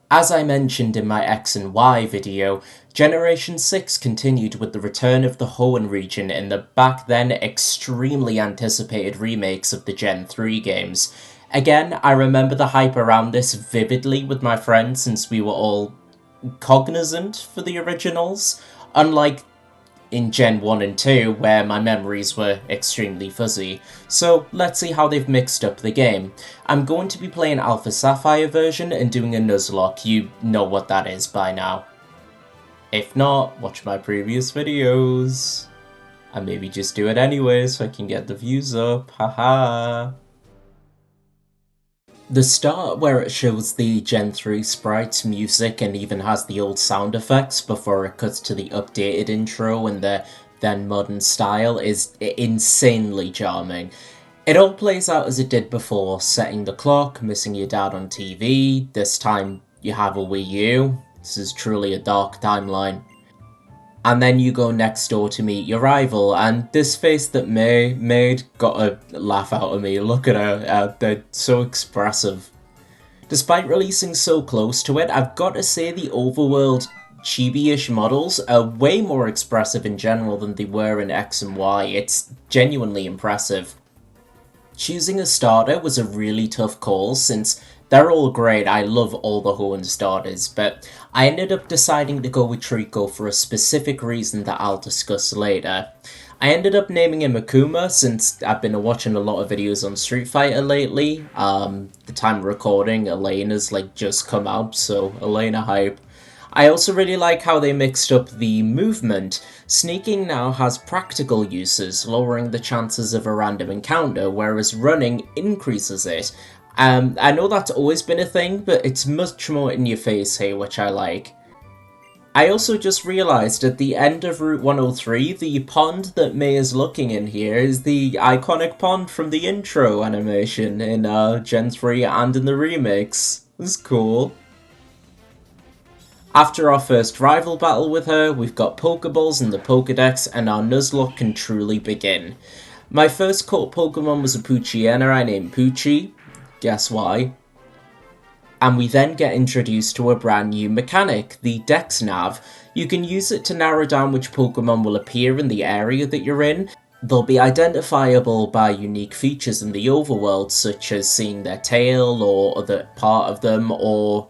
As I mentioned in my X and Y video, Generation 6 continued with the return of the Hoenn Region in the back then extremely anticipated remakes of the Gen 3 games. Again, I remember the hype around this vividly with my friends since we were all cognizant for the originals, unlike in Gen 1 and 2, where my memories were extremely fuzzy. So let's see how they've mixed up the game. I'm going to be playing Alpha Sapphire version and doing a Nuzlocke. You know what that is by now. If not, watch my previous videos. And maybe just do it anyway so I can get the views up, haha. The start where it shows the Gen 3 sprites, music, and even has the old sound effects before it cuts to the updated intro and the then modern style is insanely charming. It all plays out as it did before, setting the clock, missing your dad on TV, this time you have a Wii U. This is truly a dark timeline. And then you go next door to meet your rival, and this face that May made got a laugh out of me. Look at her, they're so expressive. Despite releasing so close to it, I've got to say the overworld chibi-ish models are way more expressive in general than they were in X and Y. It's genuinely impressive. Choosing a starter was a really tough call since they're all great, I love all the Hoenn starters, but I ended up deciding to go with Trico for a specific reason that I'll discuss later. I ended up naming him Akuma since I've been watching a lot of videos on Street Fighter lately. The time of recording, Elena's just come out, so Elena hype. I also really like how they mixed up the movement. Sneaking now has practical uses, lowering the chances of a random encounter, whereas running increases it. I know that's always been a thing, but it's much more in your face here, which I like. I also just realised at the end of Route 103, the pond that May is looking in here is the iconic pond from the intro animation in Gen 3 and in the remakes. This is cool. After our first rival battle with her, we've got Pokeballs in the Pokedex and our Nuzlocke can truly begin. My first caught Pokemon was a Poochyena I named Poochie. Guess why? And we then get introduced to a brand new mechanic, the Dex Nav. You can use it to narrow down which Pokemon will appear in the area that you're in. They'll be identifiable by unique features in the overworld, such as seeing their tail or other part of them, or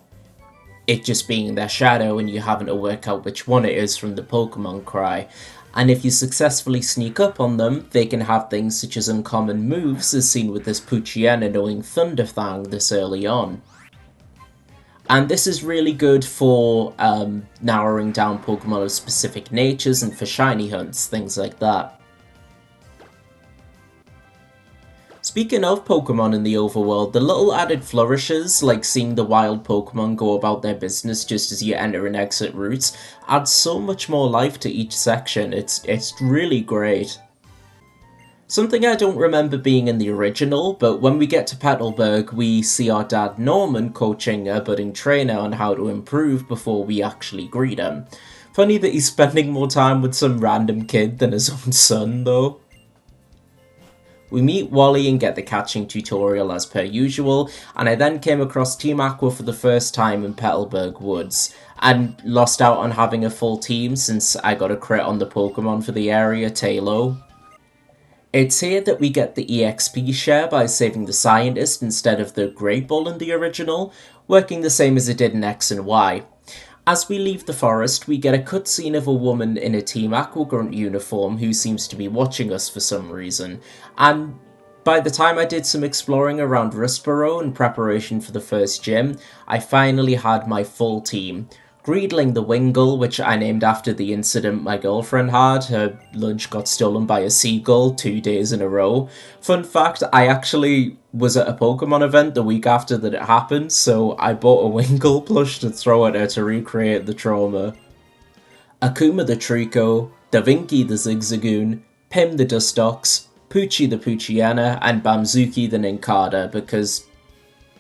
it just being their shadow and you having to work out which one it is from the Pokemon cry. And if you successfully sneak up on them, they can have things such as uncommon moves, as seen with this Poochyena knowing Thunder Fang this early on. And this is really good for narrowing down Pokemon of specific natures and for shiny hunts, things like that. Speaking of Pokemon in the overworld, the little added flourishes, like seeing the wild Pokemon go about their business just as you enter and exit routes, add so much more life to each section. It's really great. Something I don't remember being in the original, but when we get to Petalburg, we see our dad Norman coaching a budding trainer on how to improve before we actually greet him. Funny that he's spending more time with some random kid than his own son, though. We meet Wally and get the catching tutorial as per usual, and I then came across Team Aqua for the first time in Petalburg Woods, and lost out on having a full team since I got a crit on the Pokemon for the area, Tailo. It's here that we get the EXP share by saving the scientist instead of the Great Ball in the original, working the same as it did in X and Y. As we leave the forest, we get a cutscene of a woman in a Team Aquagrunt uniform who seems to be watching us for some reason, and by the time I did some exploring around Rustboro in preparation for the first gym, I finally had my full team. Greedling the Wingull, which I named after the incident my girlfriend had. Her lunch got stolen by a seagull 2 days in a row. Fun fact, I actually was at a Pokemon event the week after that it happened, so I bought a Wingull plush to throw at her to recreate the trauma. Akuma the Trico, Davinki the Zigzagoon, Pim the Dustox, Poochie the Poochyena, and Bamzuki the Nincada, because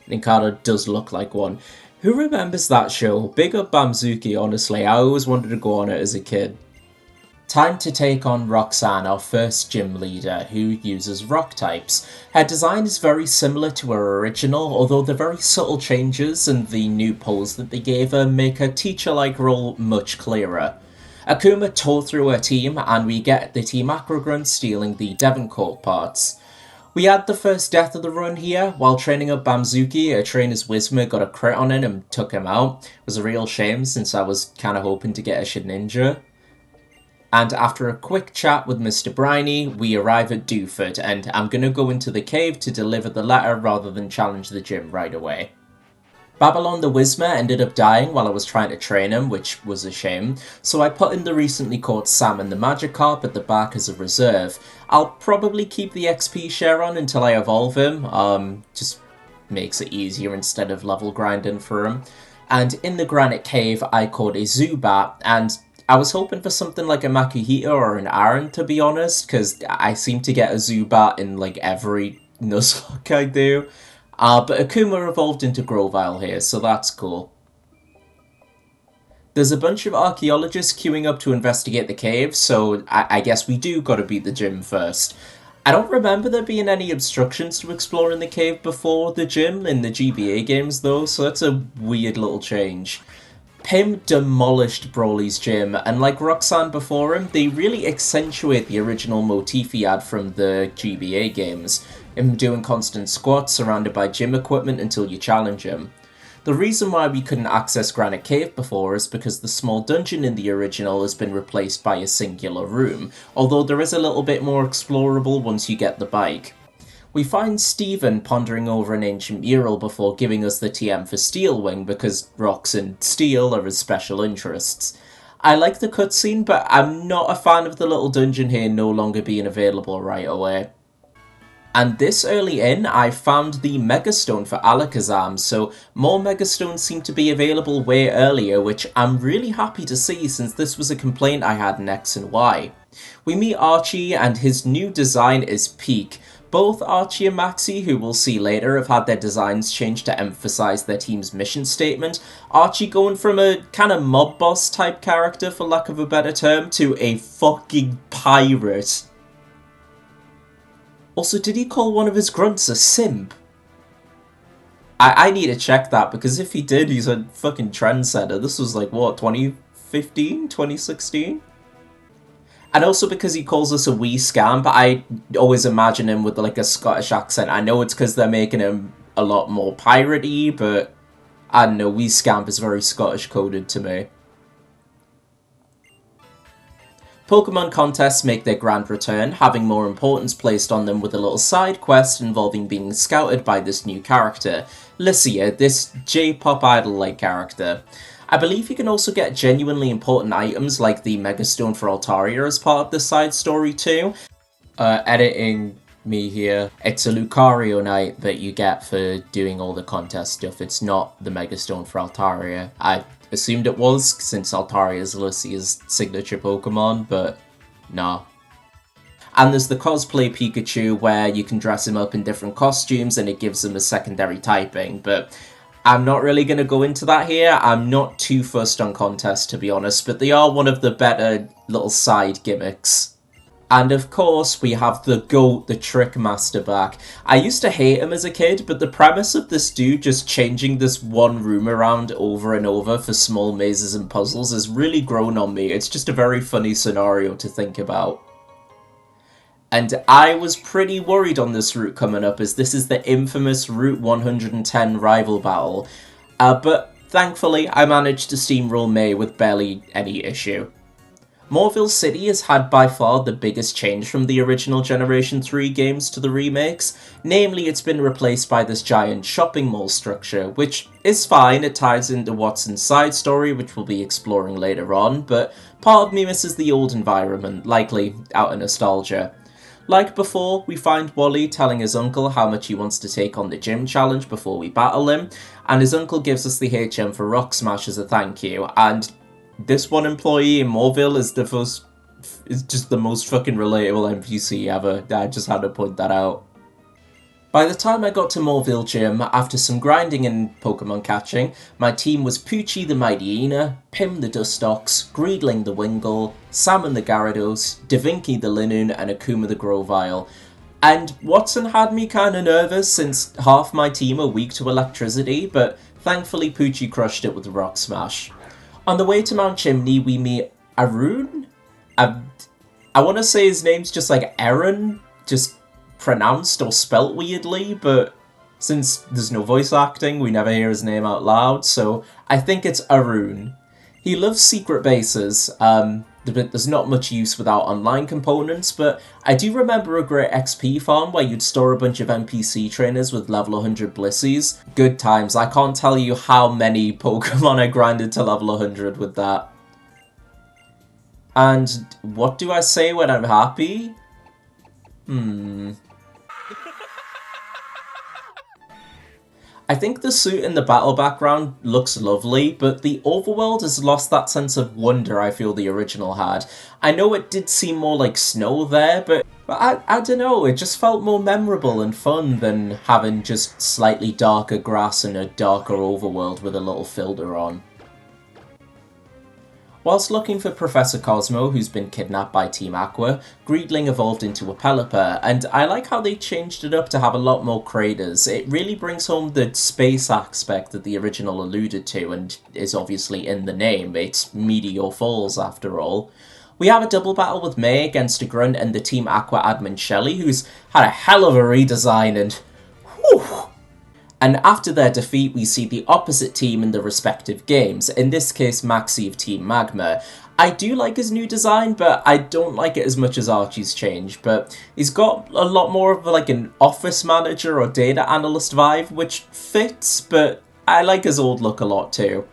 Nincada does look like one. Who remembers that show? Big up Bamzuki, honestly. I always wanted to go on it as a kid. Time to take on Roxanne, our first gym leader, who uses rock types. Her design is very similar to her original, although the very subtle changes and the new pose that they gave her make her teacher-like role much clearer. Akuma tore through her team, and we get the Team Acrogrunt stealing the Devoncourt parts. We had the first death of the run here. While training up Bamzuki, a trainer's Whismer got a crit on him and took him out. It was a real shame since I was kinda hoping to get a Shedinja. And after a quick chat with Mr. Briny, we arrive at Dewford, and I'm gonna go into the cave to deliver the letter rather than challenge the gym right away. Babylon the Whismer ended up dying while I was trying to train him, which was a shame, so I put in the recently caught Salmon the Magikarp at the back as a reserve. I'll probably keep the XP share on until I evolve him, just makes it easier instead of level grinding for him. And in the Granite Cave I caught a Zubat, and I was hoping for something like a Makuhita or an Aron, to be honest, because I seem to get a Zubat in like every Nuzlocke I do. But Akuma evolved into Grovyle here, so that's cool. There's a bunch of archaeologists queuing up to investigate the cave, so I guess we do gotta beat the gym first. I don't remember there being any obstructions to exploring the cave before the gym in the GBA games though, so that's a weird little change. Pim demolished Brawly's gym, and like Roxanne before him, they really accentuate the original motif he had from the GBA games, him doing constant squats surrounded by gym equipment until you challenge him. The reason why we couldn't access Granite Cave before is because the small dungeon in the original has been replaced by a singular room, although there is a little bit more explorable once you get the bike. We find Steven pondering over an ancient mural before giving us the TM for Steel Wing because rocks and steel are his special interests. I like the cutscene, but I'm not a fan of the little dungeon here no longer being available right away. And this early in, I found the Megastone for Alakazam, so more Megastones seem to be available way earlier, which I'm really happy to see since this was a complaint I had in X and Y. We meet Archie, and his new design is peak. Both Archie and Maxie, who we'll see later, have had their designs changed to emphasize their team's mission statement. Archie going from a kind of mob boss type character, for lack of a better term, to a fucking pirate. Also, did he call one of his grunts a simp? I need to check that, because if he did, he's a fucking trendsetter. This was like, what, 2015? 2016? And also because he calls us a wee scamp, I always imagine him with like a Scottish accent. I know it's because they're making him a lot more piratey, but I don't know, wee scamp is very Scottish coded to me. Pokemon contests make their grand return, having more importance placed on them with a little side quest involving being scouted by this new character, Lycia, this J-pop idol-like character. I believe you can also get genuinely important items like the Megastone for Altaria as part of this side story too. Editing me here. It's a Lucario night that you get for doing all the contest stuff. It's not the Megastone for Altaria. I assumed it was, since Altaria is Lycia's signature Pokemon, but nah. And there's the cosplay Pikachu where you can dress him up in different costumes and it gives him a secondary typing, but I'm not really going to go into that here. I'm not too fussed on contests, to be honest, but they are one of the better little side gimmicks. And of course, we have the GOAT, the Trick Master back. I used to hate him as a kid, but the premise of this dude just changing this one room around over and over for small mazes and puzzles has really grown on me. It's just a very funny scenario to think about. And I was pretty worried on this route coming up, as this is the infamous Route 110 rival battle. But thankfully, I managed to steamroll May with barely any issue. Morville City has had by far the biggest change from the original Generation 3 games to the remakes, namely it's been replaced by this giant shopping mall structure, which is fine, it ties into Watson's side story, which we'll be exploring later on, but part of me misses the old environment, likely out of nostalgia. Like before, we find Wally telling his uncle how much he wants to take on the gym challenge before we battle him, and his uncle gives us the HM for Rock Smash as a thank you, and this one employee in Morville is just the most fucking relatable NPC ever. I just had to point that out. By the time I got to Morville Gym, after some grinding and Pokemon catching, my team was Poochie the Mightyena, Pim the Dustox, Greedling the Wingull, Salmon the Gyarados, Davinki the Linoon, and Akuma the Grovyle. And Watson had me kinda nervous since half my team are weak to electricity, but thankfully Poochie crushed it with the Rock Smash. On the way to Mount Chimney, we meet Arun? I want to say his name's just like Aaron, just pronounced or spelt weirdly, but since there's no voice acting, we never hear his name out loud, so I think it's Arun. He loves secret bases, there's not much use without online components, but I do remember a great XP farm where you'd store a bunch of NPC trainers with level 100 Blissies. Good times, I can't tell you how many Pokemon I grinded to level 100 with that. And what do I say when I'm happy? I think the suit in the battle background looks lovely, but the overworld has lost that sense of wonder I feel the original had. I know it did seem more like snow there, but I don't know, it just felt more memorable and fun than having just slightly darker grass and a darker overworld with a little filter on. Whilst looking for Professor Cosmo, who's been kidnapped by Team Aqua, Greedling evolved into a Pelipper, and I like how they changed it up to have a lot more craters. It really brings home the space aspect that the original alluded to, and is obviously in the name. It's Meteor Falls, after all. We have a double battle with May against a Grunt and the Team Aqua admin Shelly, who's had a hell of a redesign, and whew! And after their defeat, we see the opposite team in the respective games, in this case Maxie of Team Magma. I do like his new design, but I don't like it as much as Archie's change, but he's got a lot more of like an office manager or data analyst vibe, which fits, but I like his old look a lot too.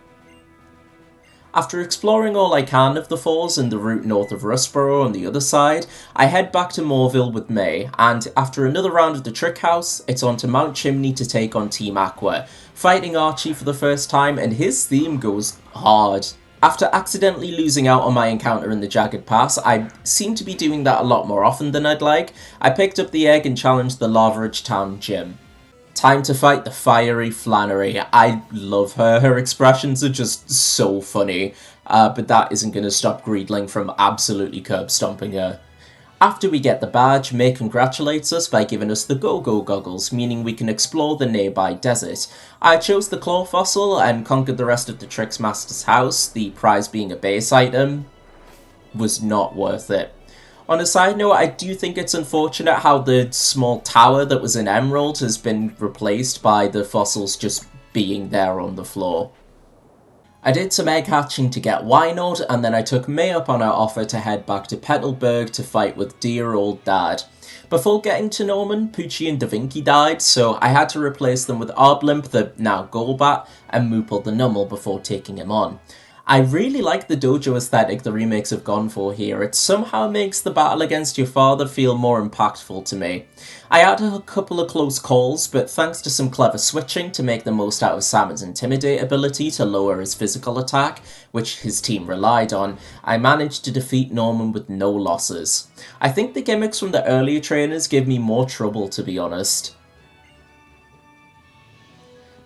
After exploring all I can of the falls and the route north of Rustboro on the other side, I head back to Morville with May, and after another round of the Trick House, it's on to Mount Chimney to take on Team Aqua, fighting Archie for the first time, and his theme goes hard. After accidentally losing out on my encounter in the Jagged Pass, I seem to be doing that a lot more often than I'd like. I picked up the egg and challenged the Lava Ridge Town gym. Time to fight the fiery Flannery. I love her. Her expressions are just so funny. But that isn't going to stop Greedling from absolutely curb stomping her. After we get the badge, May congratulates us by giving us the Go-Go Goggles, meaning we can explore the nearby desert. I chose the Claw Fossil and conquered the rest of the Tricks Master's house, the prize being a base item. Was not worth it. On a side note, I do think it's unfortunate how the small tower that was in Emerald has been replaced by the fossils just being there on the floor. I did some egg hatching to get Wynod, and then I took May up on her offer to head back to Petalburg to fight with dear old dad. Before getting to Norman, Poochie and Davinki died, so I had to replace them with Arblimp, the now Golbat, and Moople the Numel before taking him on. I really like the dojo aesthetic the remakes have gone for here. It somehow makes the battle against your father feel more impactful to me. I had a couple of close calls, but thanks to some clever switching to make the most out of Salmon's Intimidate ability to lower his physical attack, which his team relied on, I managed to defeat Norman with no losses. I think the gimmicks from the earlier trainers give me more trouble, to be honest.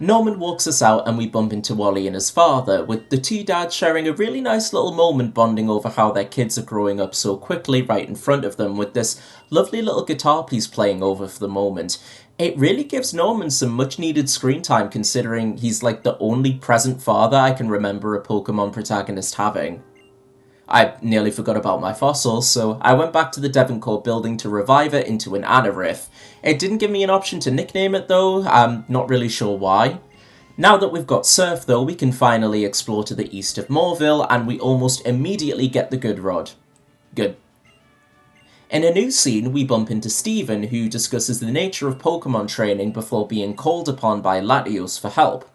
Norman walks us out and we bump into Wally and his father, with the two dads sharing a really nice little moment bonding over how their kids are growing up so quickly right in front of them, with this lovely little guitar piece playing over for the moment. It really gives Norman some much needed screen time considering he's like the only present father I can remember a Pokemon protagonist having. I nearly forgot about my fossils, so I went back to the Devoncourt building to revive it into an Anarith. It didn't give me an option to nickname it though, I'm not really sure why. Now that we've got Surf though, we can finally explore to the east of Morville, and we almost immediately get the Good Rod. Good. In a new scene, we bump into Steven, who discusses the nature of Pokemon training before being called upon by Latios for help.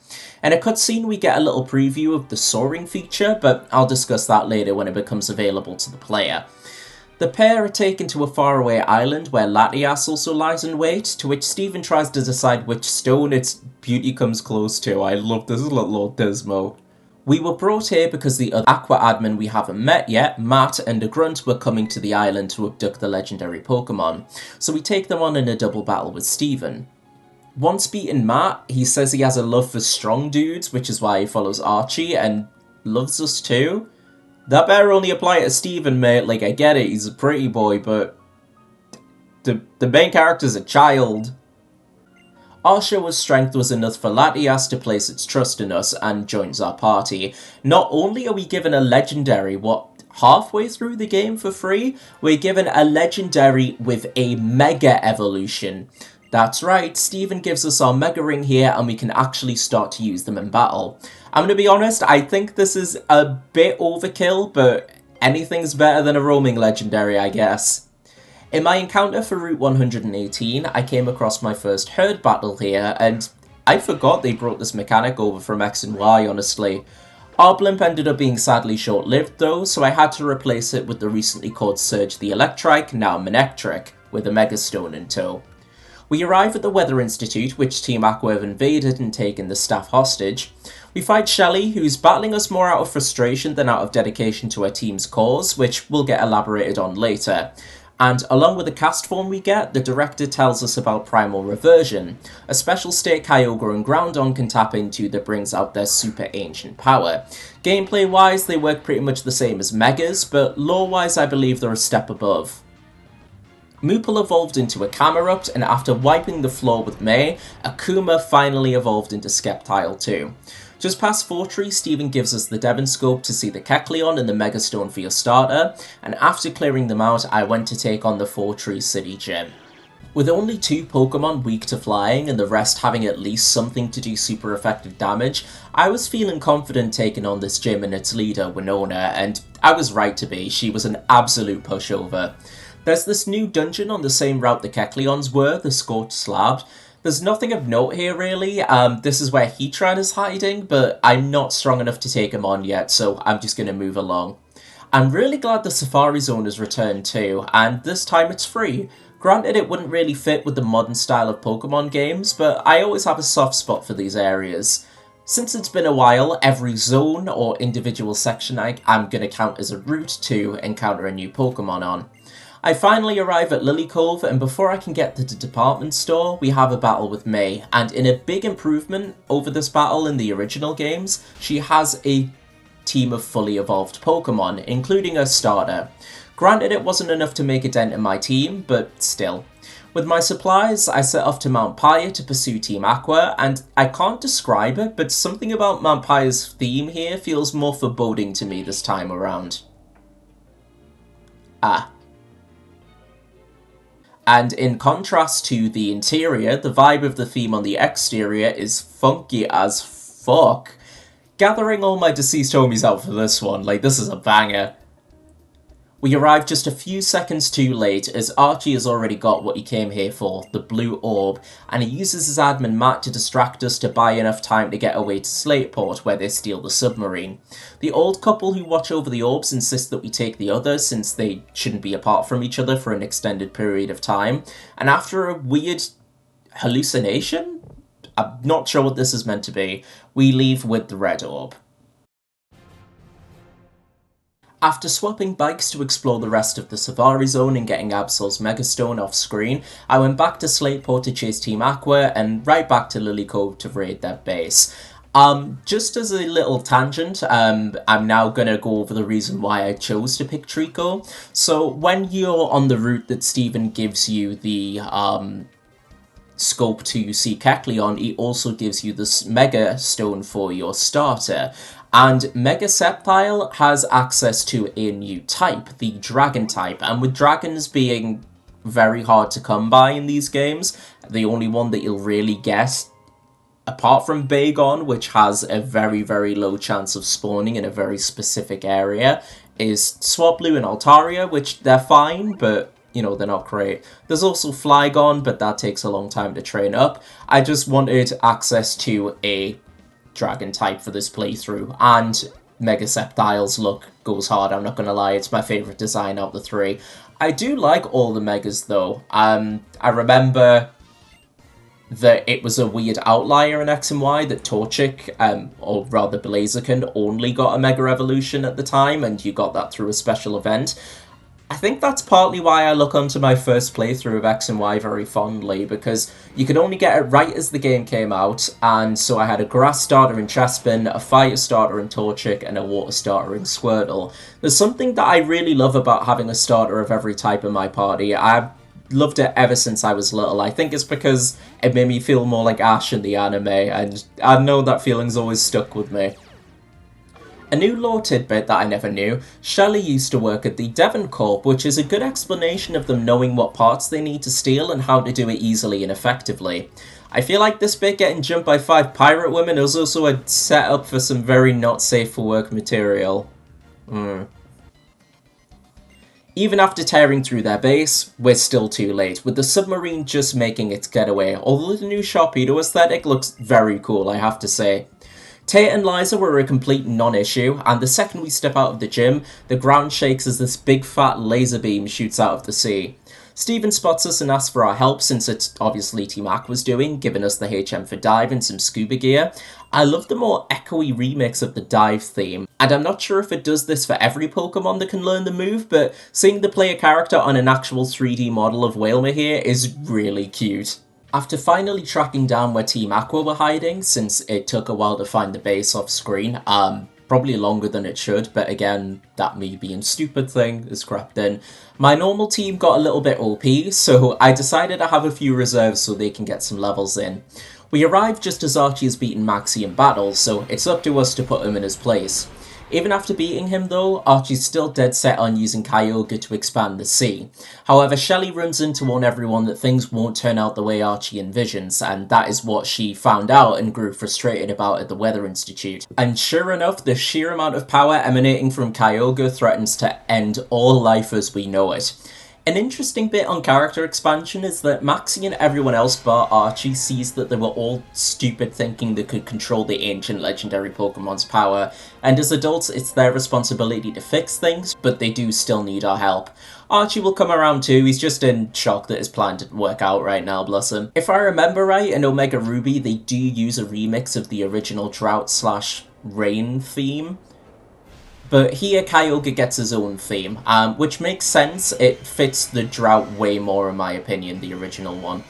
In a cutscene, we get a little preview of the soaring feature, but I'll discuss that later when it becomes available to the player. The pair are taken to a faraway island where Latias also lies in wait, to which Steven tries to decide which stone its beauty comes close to. I love this little old Dismo. We were brought here because the other Aqua admin we haven't met yet, Matt and a Grunt, were coming to the island to abduct the legendary Pokemon, so we take them on in a double battle with Steven. Once beaten Matt, he says he has a love for strong dudes, which is why he follows Archie and loves us too. That better only apply to Steven, mate. Like, I get it, he's a pretty boy, but the main character's a child. Our show's strength was enough for Latias to place its trust in us and joins our party. Not only are we given a legendary, halfway through the game for free, we're given a legendary with a mega evolution. That's right, Steven gives us our Mega Ring here and we can actually start to use them in battle. I'm gonna be honest, I think this is a bit overkill, but anything's better than a roaming legendary, I guess. In my encounter for Route 118, I came across my first herd battle here, and I forgot they brought this mechanic over from X and Y, honestly. Our blimp ended up being sadly short-lived though, so I had to replace it with the recently called Surge the Electric, now Manectric, with a Megastone in tow. We arrive at the Weather Institute, which Team Aqua have invaded and taken the staff hostage. We fight Shelly, who's battling us more out of frustration than out of dedication to her team's cause, which will get elaborated on later. And along with the cast form we get, the director tells us about Primal Reversion, a special state Kyogre and Groudon can tap into that brings out their super ancient power. Gameplay-wise, they work pretty much the same as Megas, but lore-wise I believe they're a step above. Moople evolved into a Camerupt, and after wiping the floor with May, Akuma finally evolved into Sceptile too. Just past Fortree, Steven gives us the Devon Scope to see the Kecleon and the Megastone for your starter, and after clearing them out, I went to take on the Fortree City Gym. With only 2 Pokemon weak to flying and the rest having at least something to do super effective damage, I was feeling confident taking on this gym and its leader, Winona, and I was right to be, she was an absolute pushover. There's this new dungeon on the same route the Kecleons were, the Scorched Slab. There's nothing of note here really, this is where Heatran is hiding, but I'm not strong enough to take him on yet, so I'm just going to move along. I'm really glad the Safari Zone has returned too, and this time it's free. Granted it wouldn't really fit with the modern style of Pokemon games, but I always have a soft spot for these areas. Since it's been a while, every zone or individual section I'm going to count as a route to encounter a new Pokemon on. I finally arrive at Lily Cove, and before I can get to the department store, we have a battle with May, and in a big improvement over this battle in the original games, she has a team of fully evolved Pokemon, including her starter. Granted it wasn't enough to make a dent in my team, but still. With my supplies, I set off to Mount Pyre to pursue Team Aqua, and I can't describe it, but something about Mount Pyre's theme here feels more foreboding to me this time around. And in contrast to the interior, the vibe of the theme on the exterior is funky as fuck. Gathering all my deceased homies out for this one, like this is a banger. We arrived just a few seconds too late, as Archie has already got what he came here for, the blue orb, and he uses his admin Matt to distract us to buy enough time to get away to Slateport, where they steal the submarine. The old couple who watch over the orbs insist that we take the other, since they shouldn't be apart from each other for an extended period of time, and after a weird hallucination? I'm not sure what this is meant to be. We leave with the red orb. After swapping bikes to explore the rest of the Safari Zone and getting Absol's Megastone off screen, I went back to Slateport to chase Team Aqua and right back to Lily Cove to raid their base. Just as a little tangent, I'm now gonna go over the reason why I chose to pick Trico. So when you're on the route that Steven gives you the scope to see Kecleon, he also gives you this Mega Stone for your starter. And Mega Sceptile has access to a new type, the Dragon type, and with dragons being very hard to come by in these games, the only one that you'll really get, apart from Bagon, which has a very, very low chance of spawning in a very specific area, is Swablu and Altaria, which they're fine, but you know, they're not great. There's also Flygon, but that takes a long time to train up. I just wanted access to a Dragon type for this playthrough, and Mega Sceptile's look goes hard, I'm not gonna lie, it's my favourite design out of the 3. I do like all the Megas though. I remember that it was a weird outlier in X and Y that Torchic, or rather Blaziken, only got a Mega Evolution at the time, and you got that through a special event. I think that's partly why I look onto my first playthrough of X and Y very fondly, because you could only get it right as the game came out, and so I had a grass starter in Chespin, a fire starter in Torchic, and a water starter in Squirtle. There's something that I really love about having a starter of every type in my party. I've loved it ever since I was little. I think it's because it made me feel more like Ash in the anime, and I know that feeling's always stuck with me. A new lore tidbit that I never knew, Shelley used to work at the Devon Corp, which is a good explanation of them knowing what parts they need to steal and how to do it easily and effectively. I feel like this bit getting jumped by 5 pirate women is also a setup for some very not safe for work material. Even after tearing through their base, we're still too late, with the submarine just making its getaway, although the new Sharpedo aesthetic looks very cool, I have to say. Tate and Liza were a complete non-issue, and the second we step out of the gym, the ground shakes as this big fat laser beam shoots out of the sea. Steven spots us and asks for our help since it's obviously Team Aqua's doing, giving us the HM for dive and some scuba gear. I love the more echoey remix of the dive theme, and I'm not sure if it does this for every Pokemon that can learn the move, but seeing the player character on an actual 3D model of Wailmer here is really cute. After finally tracking down where Team Aqua were hiding, since it took a while to find the base off screen, probably longer than it should, but again, that me being stupid thing is crept in, my normal team got a little bit OP, so I decided to have a few reserves so they can get some levels in. We arrived just as Archie has beaten Maxie in battle, so it's up to us to put him in his place. Even after beating him though, Archie's still dead set on using Kyogre to expand the sea. However, Shelley runs in to warn everyone that things won't turn out the way Archie envisions, and that is what she found out and grew frustrated about at the Weather Institute. And sure enough, the sheer amount of power emanating from Kyogre threatens to end all life as we know it. An interesting bit on character expansion is that Maxie and everyone else bar Archie sees that they were all stupid thinking they could control the ancient legendary Pokemon's power, and as adults it's their responsibility to fix things, but they do still need our help. Archie will come around too, he's just in shock that his plan didn't work out right now, bless him. If I remember right, in Omega Ruby they do use a remix of the original Drought/Rain theme. But here Kyogre gets his own theme, which makes sense. It fits the drought way more in my opinion, the original one.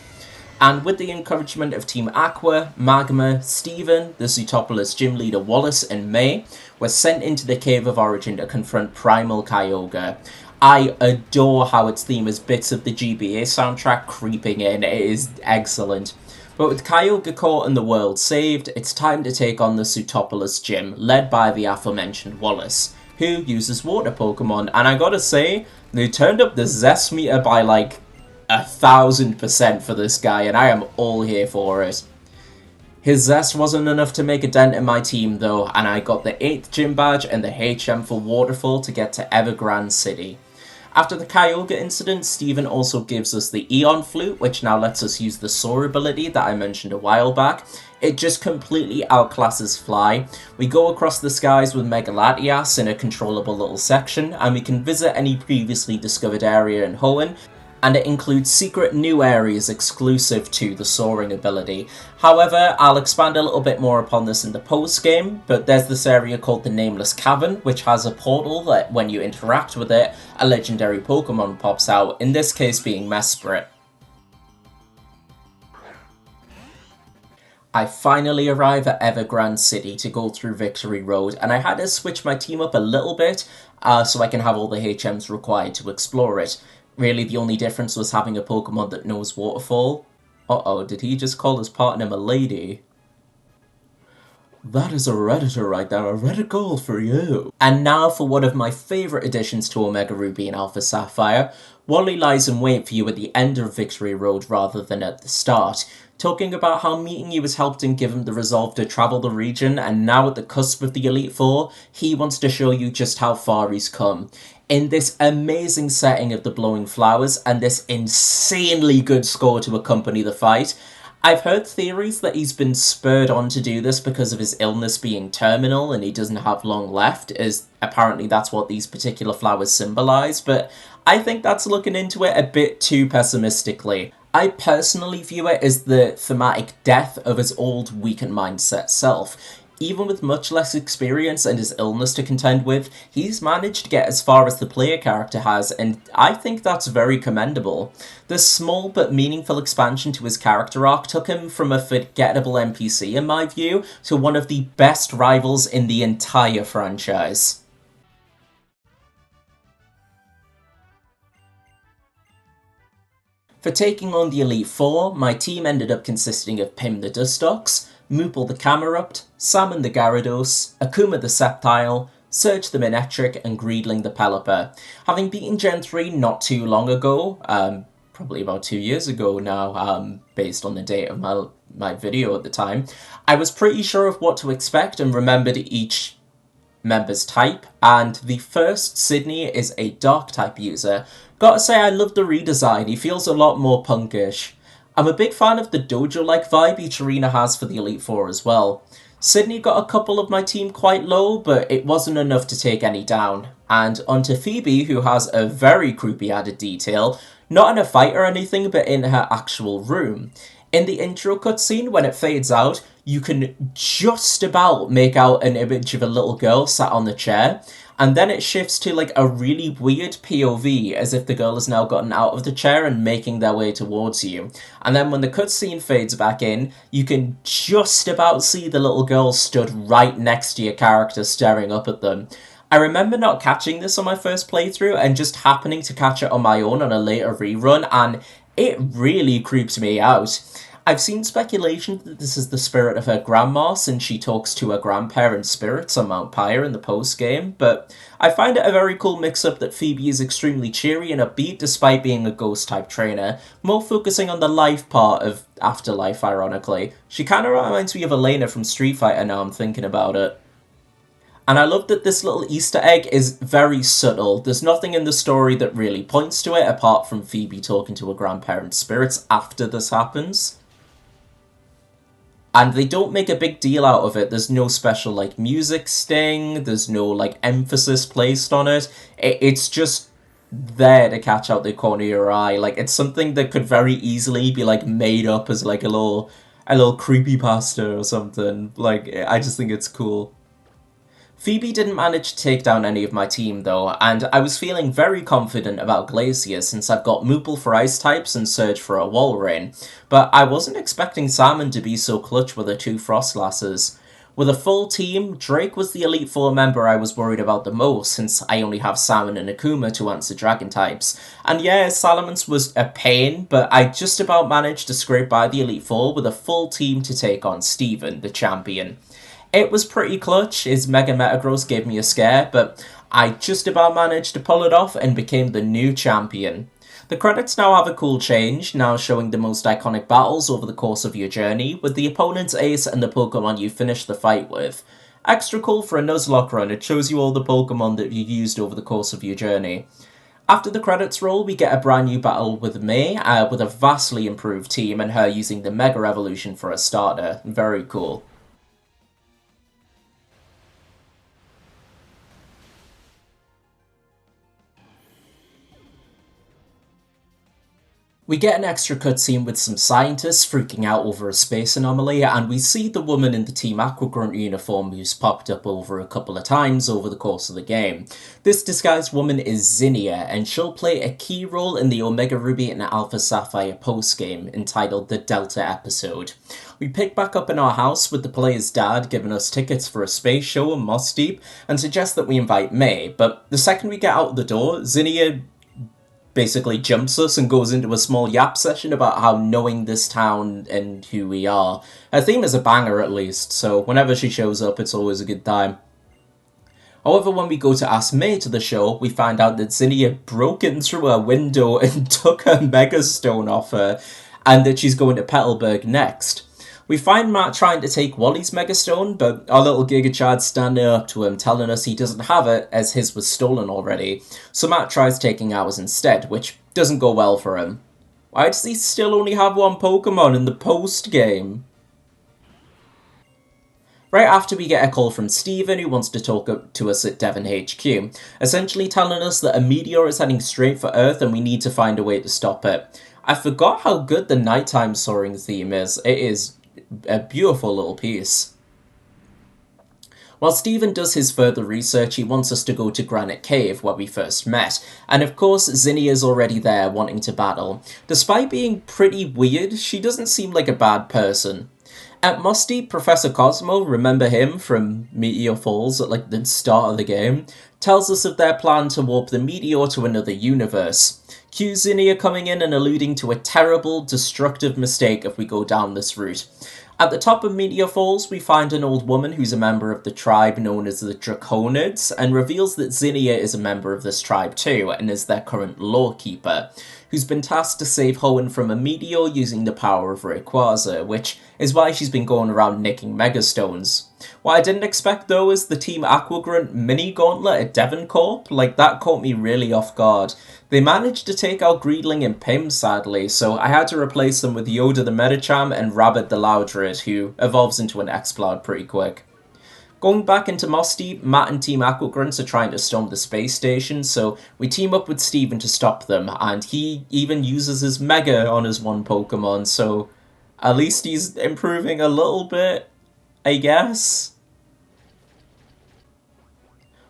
And with the encouragement of Team Aqua, Magma, Steven, the Zootopolis gym leader Wallace and May were sent into the Cave of Origin to confront Primal Kyogre. I adore how its theme has bits of the GBA soundtrack creeping in, it is excellent. But with Kyogre caught and the world saved, it's time to take on the Zootopolis gym, led by the aforementioned Wallace, who uses water Pokemon, and I gotta say, they turned up the zest meter by like 1000% for this guy, and I am all here for it. His zest wasn't enough to make a dent in my team though, and I got the 8th gym badge and the HM for Waterfall to get to Evergrande City. After the Kyogre incident, Steven also gives us the Eon Flute, which now lets us use the Soar ability that I mentioned a while back. It just completely outclasses Fly. We go across the skies with Mega Latias in a controllable little section, and we can visit any previously discovered area in Hoenn, and it includes secret new areas exclusive to the soaring ability. However, I'll expand a little bit more upon this in the post-game, but there's this area called the Nameless Cavern, which has a portal that when you interact with it, a legendary Pokemon pops out, in this case being Mesprit. I finally arrive at Evergrande City to go through Victory Road, and I had to switch my team up a little bit so I can have all the HMs required to explore it. Really, the only difference was having a Pokemon that knows Waterfall. Uh-oh, did he just call his partner Milady? That is a Redditor right there, a Reddit goal for you. And now for one of my favourite additions to Omega Ruby and Alpha Sapphire. Wally lies in wait for you at the end of Victory Road rather than at the start, talking about how meeting you has helped him give him the resolve to travel the region, and now at the cusp of the Elite Four, he wants to show you just how far he's come. In this amazing setting of the Blowing Flowers and this insanely good score to accompany the fight, I've heard theories that he's been spurred on to do this because of his illness being terminal and he doesn't have long left, as apparently that's what these particular flowers symbolise, but I think that's looking into it a bit too pessimistically. I personally view it as the thematic death of his old weakened mindset self. even with much less experience and his illness to contend with, he's managed to get as far as the player character has, and I think that's very commendable. This small but meaningful expansion to his character arc took him from a forgettable NPC, in my view, to one of the best rivals in the entire franchise. For taking on the Elite Four, my team ended up consisting of Pim the Dustox, Moople the Camerupt, Salmon the Gyarados, Akuma the Sceptile, Surge the Minetric, and Greedling the Pelipper. Having beaten Gen 3 not too long ago, probably about 2 years ago now, based on the date of my video at the time, I was pretty sure of what to expect and remembered each member's type, and the first, Sydney, is a Dark type user. Gotta say, I love the redesign, he feels a lot more punkish. I'm a big fan of the dojo-like vibe each arena has for the Elite Four as well. Sydney got a couple of my team quite low, but it wasn't enough to take any down. And onto Phoebe, who has a very creepy added detail, not in a fight or anything, but in her actual room. In the intro cutscene, when it fades out, you can just about make out an image of a little girl sat on the chair, and then it shifts to like a really weird POV, as if the girl has now gotten out of the chair and making their way towards you. And then when the cutscene fades back in, you can just about see the little girl stood right next to your character staring up at them. I remember not catching this on my first playthrough and just happening to catch it on my own on a later rerun, and it really creeps me out. I've seen speculation that this is the spirit of her grandma since she talks to her grandparents' spirits on Mount Pyre in the post-game, but I find it a very cool mix-up that Phoebe is extremely cheery and upbeat despite being a ghost-type trainer, more focusing on the life part of Afterlife, ironically. She kinda reminds me of Elena from Street Fighter now I'm thinking about it. And I love that this little Easter egg is very subtle. There's nothing in the story that really points to it apart from Phoebe talking to her grandparents' spirits after this happens. And they don't make a big deal out of it. There's no special, like, music sting. There's no, like, emphasis placed on it. It's just there to catch out the corner of your eye. Like, it's something that could very easily be, like, made up as, like, a little creepypasta or something. Like, I just think it's cool. Phoebe didn't manage to take down any of my team though, and I was feeling very confident about Glacier since I've got Moople for ice types and Surge for a Walrein, but I wasn't expecting Salmon to be so clutch with her 2 Frostlasses. With a full team, Drake was the Elite Four member I was worried about the most since I only have Salmon and Akuma to answer Dragon types. And yeah, Salamence was a pain, but I just about managed to scrape by the Elite Four with a full team to take on Steven, the champion. It was pretty clutch, his Mega Metagross gave me a scare, but I just about managed to pull it off and became the new champion. The credits now have a cool change, now showing the most iconic battles over the course of your journey, with the opponent's ace and the Pokemon you finish the fight with. Extra cool for a Nuzlocke run, it shows you all the Pokemon that you used over the course of your journey. After the credits roll, we get a brand new battle with May, with a vastly improved team and her using the Mega Evolution for a starter. Very cool. We get an extra cutscene with some scientists freaking out over a space anomaly, and we see the woman in the Team Aquagrunt uniform who's popped up over a couple of times over the course of the game. This disguised woman is Zinnia, and she'll play a key role in the Omega Ruby and Alpha Sapphire post-game, entitled the Delta episode. We pick back up in our house with the player's dad giving us tickets for a space show in Moss Deep, and suggests that we invite May, but the second we get out the door, Zinnia basically jumps us and goes into a small yap session about how knowing this town and who we are. Her theme is a banger at least, so whenever she shows up it's always a good time. However, when we go to ask May to the show, we find out that Zinnia broke in through her window and took her Mega Stone off her, and that she's going to Petalburg next. We find Matt trying to take Wally's Megastone, but our little Giga Chad's standing up to him, telling us he doesn't have it, as his was stolen already. So Matt tries taking ours instead, which doesn't go well for him. Why does he still only have one Pokemon in the post-game? Right after we get a call from Steven, who wants to talk to us at Devon HQ, essentially telling us that a meteor is heading straight for Earth and we need to find a way to stop it. I forgot how good the nighttime soaring theme is. It is a beautiful little piece. While Stephen does his further research, he wants us to go to Granite Cave, where we first met, and of course Zinnia's already there wanting to battle. Despite being pretty weird, she doesn't seem like a bad person. At Musty, Professor Cosmo, remember him from Meteor Falls at like the start of the game, tells us of their plan to warp the meteor to another universe. Cue Zinnia coming in and alluding to a terrible, destructive mistake if we go down this route. At the top of Meteor Falls, we find an old woman who's a member of the tribe known as the Draconids, and reveals that Zinnia is a member of this tribe too, and is their current lawkeeper, who's been tasked to save Hoenn from a meteor using the power of Rayquaza, which is why she's been going around nicking Megastones. What I didn't expect though is the Team Aquagrunt mini gauntlet at Devoncorp. Like, that caught me really off guard. They managed to take out Greedling and Pim, sadly, so I had to replace them with Yoda the Medicham and Rabbit the Loudred, who evolves into an Exploud pretty quick. Going back into Musty, Matt and Team Aquagrunts are trying to storm the space station, so we team up with Steven to stop them, and he even uses his Mega on his one Pokemon, so at least he's improving a little bit, I guess.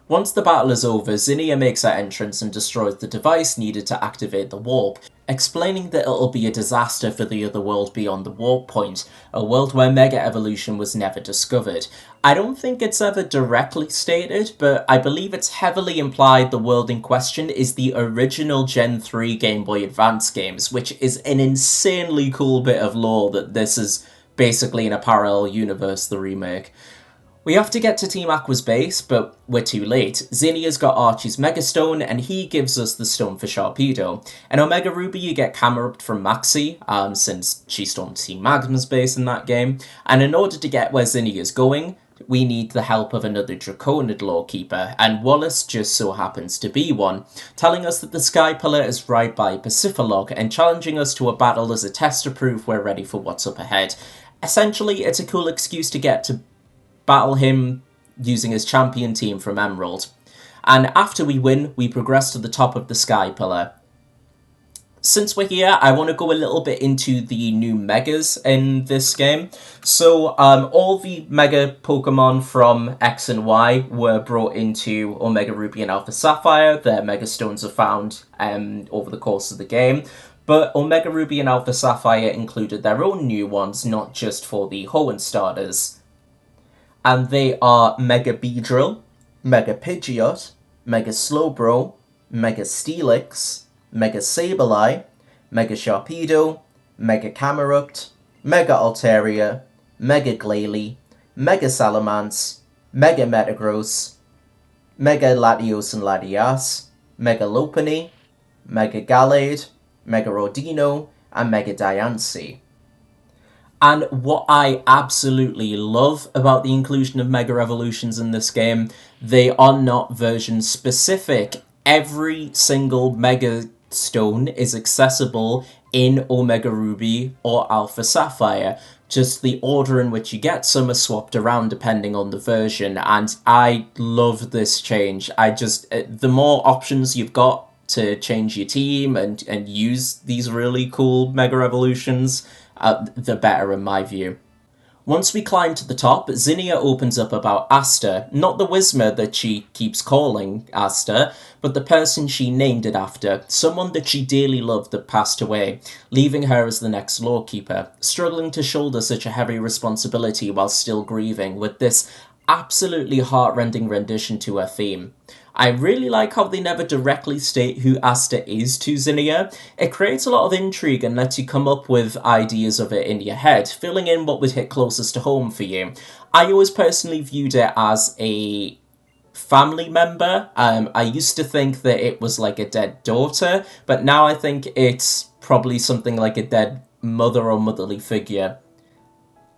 Once the battle is over, Zinnia makes her entrance and destroys the device needed to activate the warp, explaining that it'll be a disaster for the other world beyond the warp point, a world where Mega Evolution was never discovered. I don't think it's ever directly stated, but I believe it's heavily implied the world in question is the original Gen 3 Game Boy Advance games, which is an insanely cool bit of lore that this is basically in a parallel universe, the remake. We have to get to Team Aqua's base, but we're too late. Zinnia's got Archie's Megastone, and he gives us the stone for Sharpedo. In Omega Ruby, you get Camerupt from Maxie, since she stormed Team Magnum's base in that game. And in order to get where Zinnia's going, we need the help of another Draconid Lawkeeper, and Wallace just so happens to be one, telling us that the Sky Pillar is right by Pacifilog, and challenging us to a battle as a test to prove we're ready for what's up ahead. Essentially, it's a cool excuse to get to battle him using his champion team from Emerald. And after we win, we progress to the top of the Sky Pillar. Since we're here, I want to go a little bit into the new Megas in this game. So, all the Mega Pokemon from X and Y were brought into Omega Ruby and Alpha Sapphire. Their Mega Stones are found over the course of the game. But Omega Ruby and Alpha Sapphire included their own new ones, not just for the Hoenn starters. And they are Mega Beedrill, Mega Pidgeot, Mega Slowbro, Mega Steelix, Mega Sableye, Mega Sharpedo, Mega Camerupt, Mega Altaria, Mega Glalie, Mega Salamence, Mega Metagross, Mega Latios and Latias, Mega Lopunny, Mega Gallade, Mega Rodino, and Mega Diancie. And what I absolutely love about the inclusion of Mega Evolutions in this game, they are not version specific. Every single Mega Stone is accessible in Omega Ruby or Alpha Sapphire. Just the order in which you get some are swapped around depending on the version, and I love this change. The more options you've got to change your team and use these really cool Mega Evolutions, the better in my view. Once we climb to the top, Zinnia opens up about Asta, not the Whismer that she keeps calling Asta, but the person she named it after, someone that she dearly loved that passed away, leaving her as the next lawkeeper, struggling to shoulder such a heavy responsibility while still grieving, with this absolutely heartrending rendition to her theme. I really like how they never directly state who Asta is to Zinnia. It creates a lot of intrigue and lets you come up with ideas of it in your head, filling in what would hit closest to home for you. I always personally viewed it as a family member. I used to think that it was like a dead daughter, but now I think it's probably something like a dead mother or motherly figure.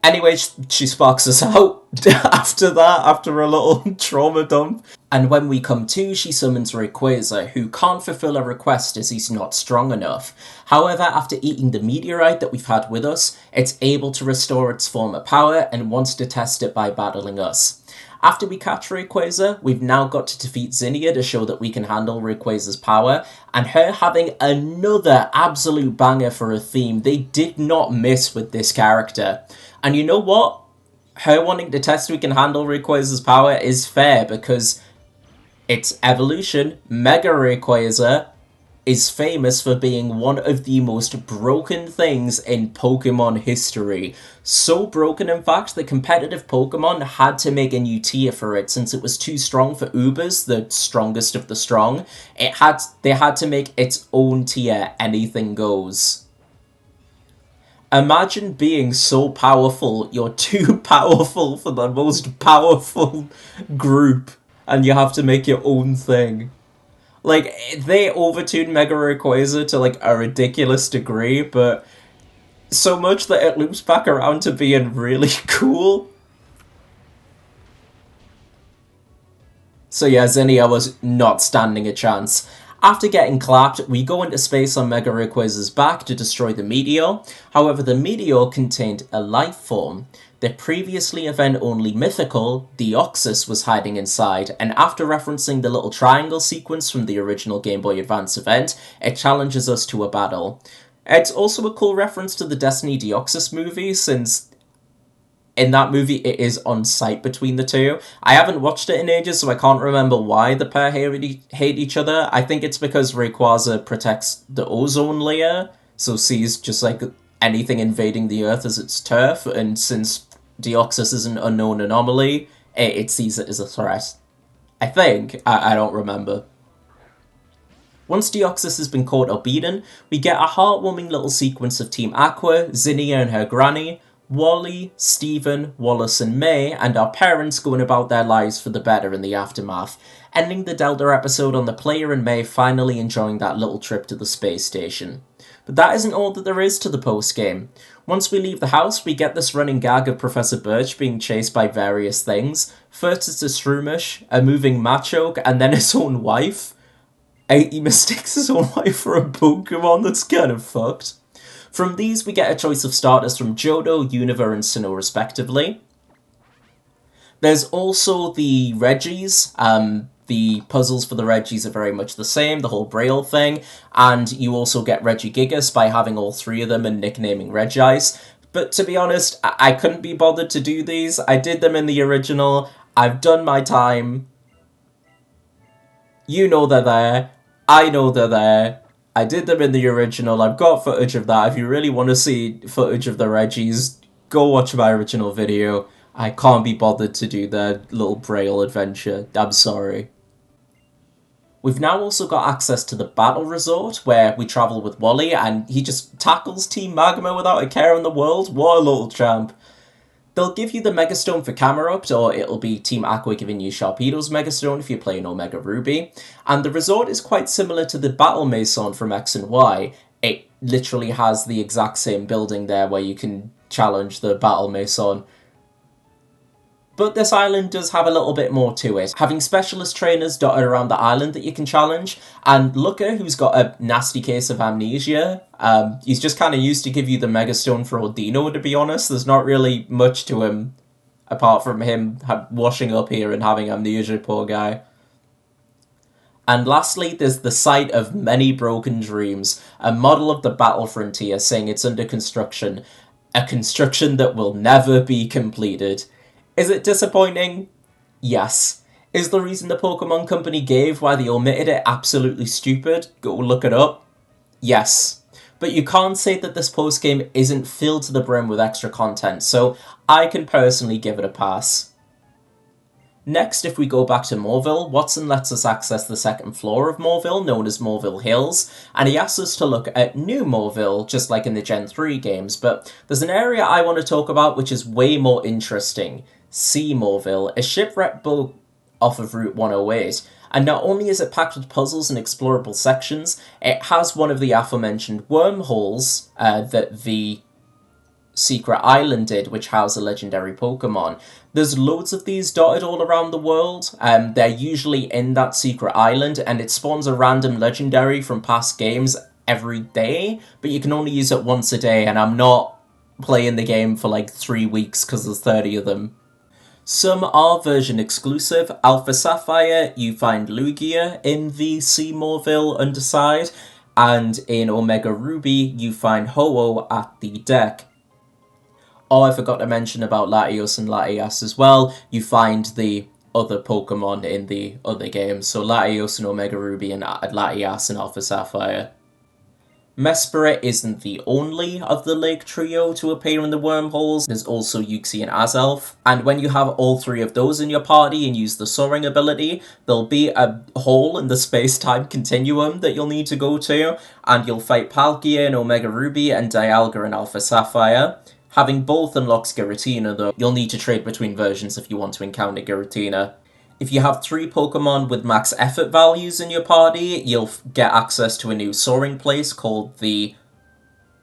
Anyway, she sparks us out after a little trauma dump. And when we come to, she summons Rayquaza, who can't fulfill a request as he's not strong enough. However, after eating the meteorite that we've had with us, it's able to restore its former power and wants to test it by battling us. After we catch Rayquaza, we've now got to defeat Zinnia to show that we can handle Rayquaza's power, and her having another absolute banger for a theme. They did not miss with this character. And you know what? her wanting to test we can handle Rayquaza's power is fair because its evolution, Mega Rayquaza, is famous for being one of the most broken things in Pokemon history. So broken, in fact, that competitive Pokemon had to make a new tier for it since it was too strong for Ubers, the strongest of the strong. They had to make its own tier, anything goes. Imagine being so powerful, you're too powerful for the most powerful group, and you have to make your own thing. Like, they overtuned Mega Rayquaza to, like, a ridiculous degree, but so much that it loops back around to being really cool. So yeah, Zinnia was not standing a chance. After getting clapped, we go into space on Mega Rayquaza's back to destroy the meteor. However, the meteor contained a life form. The previously event-only mythical Deoxys was hiding inside, and after referencing the little triangle sequence from the original Game Boy Advance event, it challenges us to a battle. It's also a cool reference to the Destiny Deoxys movie, since in that movie it is on site between the two. I haven't watched it in ages, so I can't remember why the pair hate each other. I think it's because Rayquaza protects the ozone layer, so sees just like anything invading the Earth as its turf, and since Deoxys is an unknown anomaly, it sees it as a threat. I think. I don't remember. Once Deoxys has been caught or beaten, we get a heartwarming little sequence of Team Aqua, Zinnia and her granny, Wally, Steven, Wallace and May, and our parents going about their lives for the better in the aftermath, ending the Delta episode on the player and May finally enjoying that little trip to the space station. But that isn't all that there is to the post-game. Once we leave the house, we get this running gag of Professor Birch being chased by various things. First it's a Shroomish, a moving Machoke, and then his own wife. He mistakes his own wife for a Pokemon. That's kind of fucked. From these, we get a choice of starters from Johto, Unova, and Sinnoh, respectively. There's also the Regis. The puzzles for the Regis are very much the same, the whole Braille thing, and you also get Regigigas by having all three of them and nicknaming Regice. But to be honest, I couldn't be bothered to do these. I did them in the original. I've done my time. You know they're there. I know they're there. I did them in the original. I've got footage of that. If you really want to see footage of the Regis, go watch my original video. I can't be bothered to do their little Braille adventure. I'm sorry. We've now also got access to the Battle Resort, where we travel with Wally, and he just tackles Team Magma without a care in the world. What a little champ. They'll give you the Megastone for Camerupt, or it'll be Team Aqua giving you Sharpedo's Megastone if you're playing Omega Ruby. And the resort is quite similar to the Battle Maison from X and Y. It literally has the exact same building there where you can challenge the Battle Maison. But this island does have a little bit more to it, having specialist trainers dotted around the island that you can challenge, and Looker, who's got a nasty case of amnesia. He's just kind of used to give you the Megastone for Odino, to be honest. There's not really much to him, apart from him washing up here and having amnesia, poor guy. And lastly, there's the Site of Many Broken Dreams, a model of the Battle Frontier saying it's under construction, a construction that will never be completed. Is it disappointing? Yes. Is the reason the Pokemon Company gave why they omitted it absolutely stupid? Go look it up. Yes. But you can't say that this postgame isn't filled to the brim with extra content, so I can personally give it a pass. Next, if we go back to Morville, Watson lets us access the second floor of Morville, known as Morville Hills, and he asks us to look at New Morville, just like in the Gen 3 games, but there's an area I want to talk about which is way more interesting. Sea Morville, a shipwreck boat off of Route 108, and not only is it packed with puzzles and explorable sections, it has one of the aforementioned wormholes that the Secret Island did, which house a legendary Pokemon. There's loads of these dotted all around the world. They're usually in that Secret Island, and it spawns a random legendary from past games every day, but you can only use it once a day, and I'm not playing the game for like 3 weeks because there's 30 of them. Some are version exclusive. Alpha Sapphire, you find Lugia in the Sea Morville underside, and in Omega Ruby, you find Ho-Oh at the deck. Oh, I forgot to mention about Latios and Latias as well. You find the other Pokemon in the other games. So Latios and Omega Ruby and Latias and Alpha Sapphire. Mesprit isn't the only of the Lake Trio to appear in the wormholes. There's also Uxie and Azelf. And when you have all three of those in your party and use the soaring ability, there'll be a hole in the space-time continuum that you'll need to go to, and you'll fight Palkia and Omega Ruby and Dialga and Alpha Sapphire. Having both unlocks Giratina though. You'll need to trade between versions if you want to encounter Giratina. If you have 3 Pokemon with max effort values in your party, you'll get access to a new soaring place called the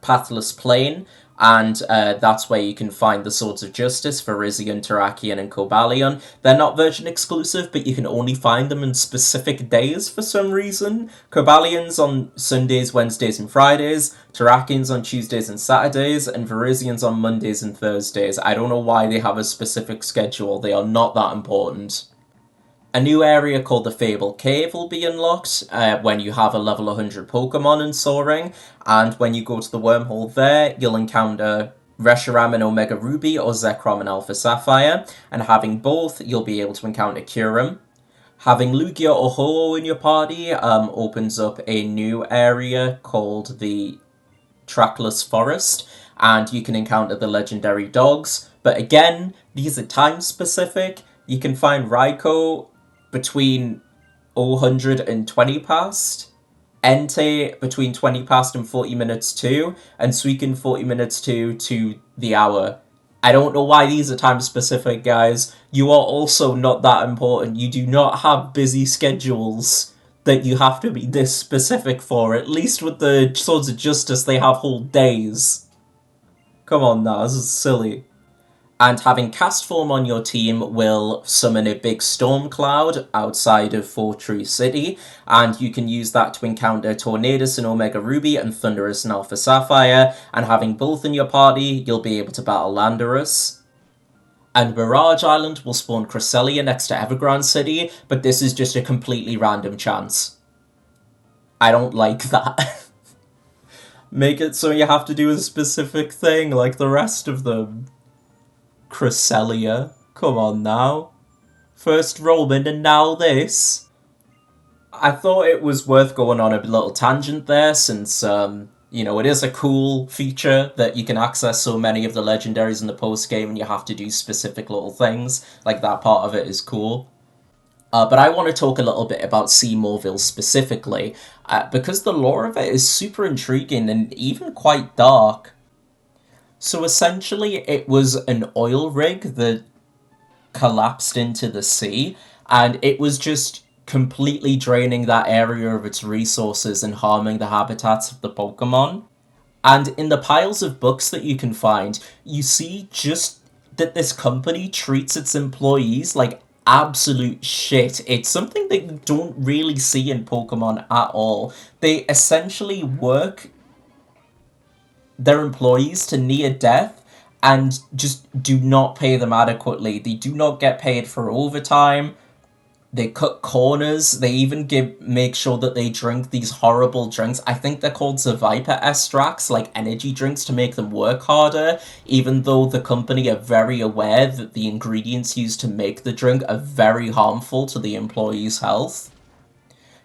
Pathless Plain, and that's where you can find the Swords of Justice for Rizian, Terrakion, and Cobalion. They're not version exclusive, but you can only find them in specific days for some reason. Cobalion's on Sundays, Wednesdays, and Fridays, Terrakion's on Tuesdays and Saturdays, and Virizian's on Mondays and Thursdays. I don't know why they have a specific schedule, they are not that important. A new area called the Fable Cave will be unlocked when you have a level 100 Pokemon in Soaring, and when you go to the wormhole there, you'll encounter Reshiram and Omega Ruby or Zekrom and Alpha Sapphire, and having both, you'll be able to encounter Kyurem. Having Lugia or Ho-Oh in your party opens up a new area called the Trackless Forest, and you can encounter the legendary dogs, but again, these are time specific. You can find Raikou between 0 and 20 past, Entei between 20 past and 40 minutes to, and Suicune 40 minutes to the hour. I don't know why these are time specific, guys. You are also not that important. You do not have busy schedules that you have to be this specific for. At least with the Swords of Justice, they have whole days. Come on now, this is silly. And having Cast Form on your team will summon a big storm cloud outside of Fortree City, and you can use that to encounter Tornadus and Omega Ruby and Thundurus and Alpha Sapphire, and having both in your party, you'll be able to battle Landorus. And Mirage Island will spawn Cresselia next to Evergrande City, but this is just a completely random chance. I don't like that. Make it so you have to do a specific thing like the rest of them. Cresselia, come on now. First Roman and now this. I thought it was worth going on a little tangent there since, you know, it is a cool feature that you can access so many of the legendaries in the post-game and you have to do specific little things. Like, that part of it is cool. But I want to talk a little bit about Seymourville specifically, because the lore of it is super intriguing and even quite dark. So essentially, it was an oil rig that collapsed into the sea, and it was just completely draining that area of its resources and harming the habitats of the Pokemon. And in the piles of books that you can find, you see just that this company treats its employees like absolute shit. It's something that you don't really see in Pokemon at all. They essentially work their employees to near death and just do not pay them adequately. They do not get paid for overtime. They cut corners. They even make sure that they drink these horrible drinks. I think they're called Viper extracts, like energy drinks, to make them work harder, even though the company are very aware that the ingredients used to make the drink are very harmful to the employees' health.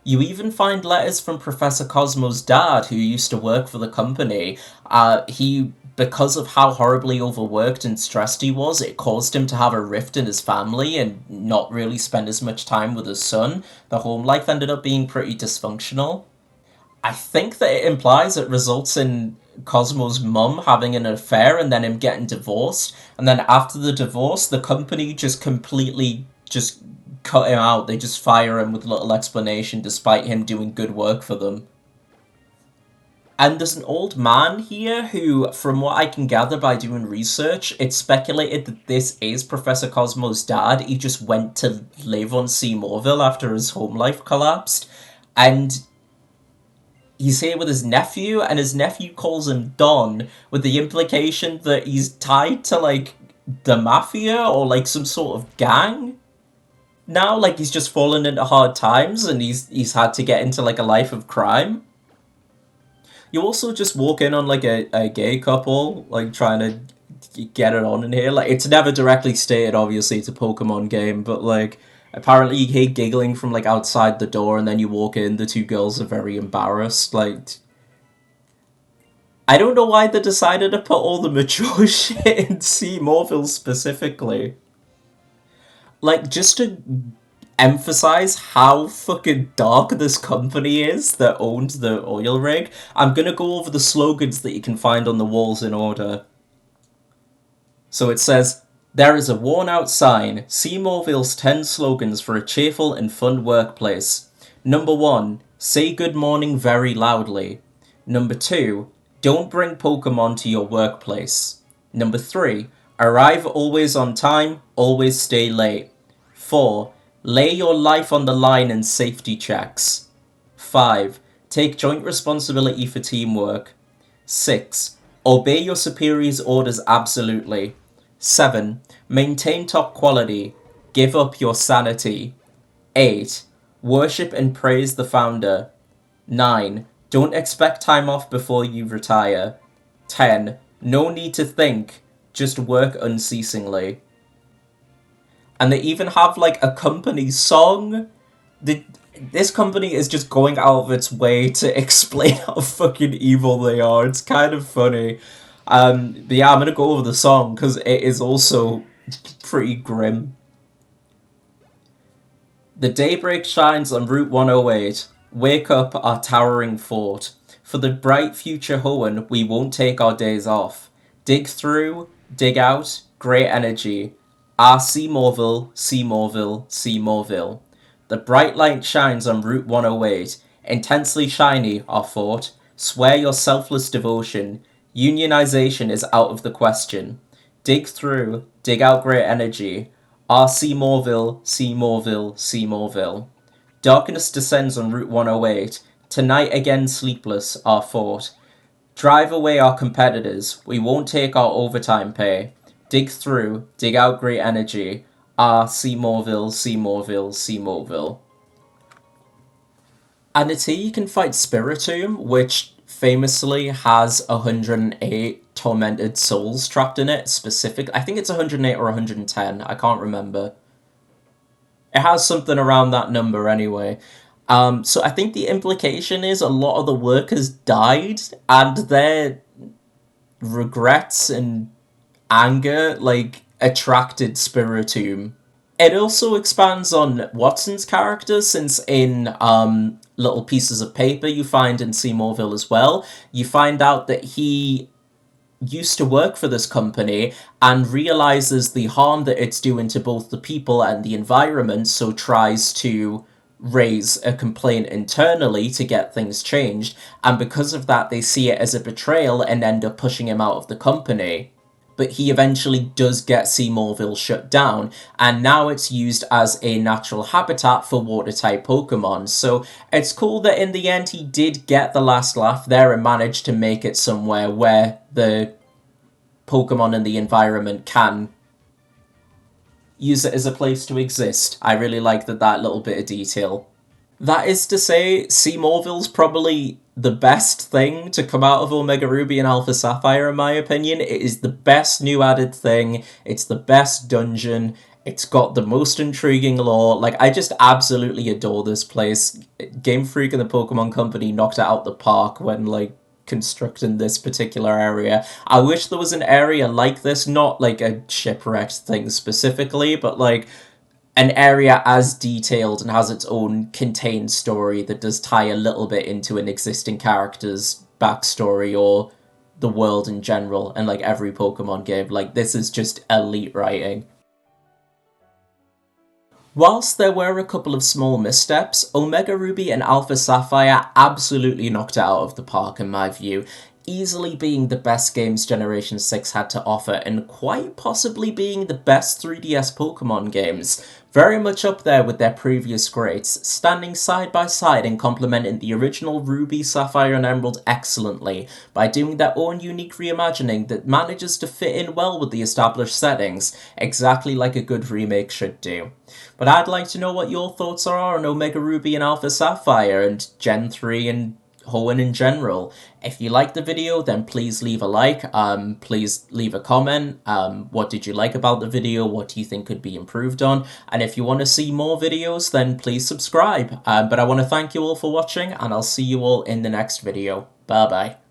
You even find letters from Professor Cosmo's dad, who used to work for the company. Because of how horribly overworked and stressed he was, it caused him to have a rift in his family and not really spend as much time with his son. The home life ended up being pretty dysfunctional. I think that it implies it results in Cosmo's mum having an affair and then him getting divorced. And then after the divorce, the company just completely just cut him out. They just fire him with little explanation despite him doing good work for them. And there's an old man here who, from what I can gather by doing research, it's speculated that this is Professor Cosmo's dad. He just went to live on Seymourville after his home life collapsed. And he's here with his nephew, and his nephew calls him Don, with the implication that he's tied to, like, the Mafia or, like, some sort of gang. Now, like, he's just fallen into hard times and he's had to get into, like, a life of crime. You also just walk in on, like, a gay couple, like, trying to get it on in here. Like, it's never directly stated, obviously, it's a Pokemon game, but, like, apparently you hear giggling from, like, outside the door, and then you walk in, the two girls are very embarrassed. Like, I don't know why they decided to put all the mature shit in C. Morville specifically. Like, just to emphasize how fucking dark this company is that owns the oil rig, I'm gonna go over the slogans that you can find on the walls in order. So it says, there is a worn out sign, Seymourville's 10 slogans for a cheerful and fun workplace. Number 1, say good morning very loudly. Number 2, don't bring Pokemon to your workplace. Number 3, arrive always on time, always stay late. 4, lay your life on the line in safety checks. 5, take joint responsibility for teamwork. 6, obey your superior's orders absolutely. 7, maintain top quality. Give up your sanity. 8, worship and praise the founder. 9, don't expect time off before you retire. 10, no need to think, just work unceasingly. And they even have, like, a company song. This company is just going out of its way to explain how fucking evil they are. It's kind of funny. But yeah, I'm gonna go over the song, because it is also pretty grim. The daybreak shines on Route 108. Wake up our towering fort. For the bright future Hoenn, we won't take our days off. Dig through, dig out, great energy. Ah, Seymourville, Seymourville, Seymourville. The bright light shines on Route 108. Intensely shiny, our fort. Swear your selfless devotion. Unionization is out of the question. Dig through, dig out great energy. Ah, Seymourville, Seymourville, Seymourville. Darkness descends on Route 108. Tonight again sleepless, our fort. Drive away our competitors. We won't take our overtime pay. Dig through, dig out great energy. Ah, Seymourville, Seymourville, Seymourville. And it's here you can fight Spiritomb, which famously has 108 tormented souls trapped in it, specific. I think it's 108 or 110, I can't remember. It has something around that number anyway. So I think the implication is a lot of the workers died, and their regrets and anger, like, attracted Spiritomb. It also expands on Watson's character, since in little pieces of paper you find in Seymourville as well, you find out that he used to work for this company and realizes the harm that it's doing to both the people and the environment, so tries to raise a complaint internally to get things changed, and because of that they see it as a betrayal and end up pushing him out of the company. But he eventually does get Seymourville shut down, and now it's used as a natural habitat for water-type Pokemon. So it's cool that in the end he did get the last laugh there and managed to make it somewhere where the Pokemon and the environment can use it as a place to exist. I really like that little bit of detail. That is to say, Seymourville's probably the best thing to come out of Omega Ruby and Alpha Sapphire, in my opinion. It is the best new added thing, it's the best dungeon, it's got the most intriguing lore. Like, I just absolutely adore this place. Game Freak and the Pokemon Company knocked it out the park when, like, constructing this particular area. I wish there was an area like this, not like a shipwrecked thing specifically, but like an area as detailed and has its own contained story that does tie a little bit into an existing character's backstory or the world in general, and like every Pokemon game. Like, this is just elite writing. Whilst there were a couple of small missteps, Omega Ruby and Alpha Sapphire absolutely knocked it out of the park in my view, easily being the best games Generation 6 had to offer, and quite possibly being the best 3DS Pokemon games. Very much up there with their previous greats, standing side by side and complementing the original Ruby, Sapphire and Emerald excellently, by doing their own unique reimagining that manages to fit in well with the established settings, exactly like a good remake should do. But I'd like to know what your thoughts are on Omega Ruby and Alpha Sapphire, and Gen 3 and Hoenn in general. If you liked the video, then please leave a like, please leave a comment. What did you like about the video? What do you think could be improved on? And if you want to see more videos, then please subscribe. But I want to thank you all for watching, and I'll see you all in the next video. Bye bye.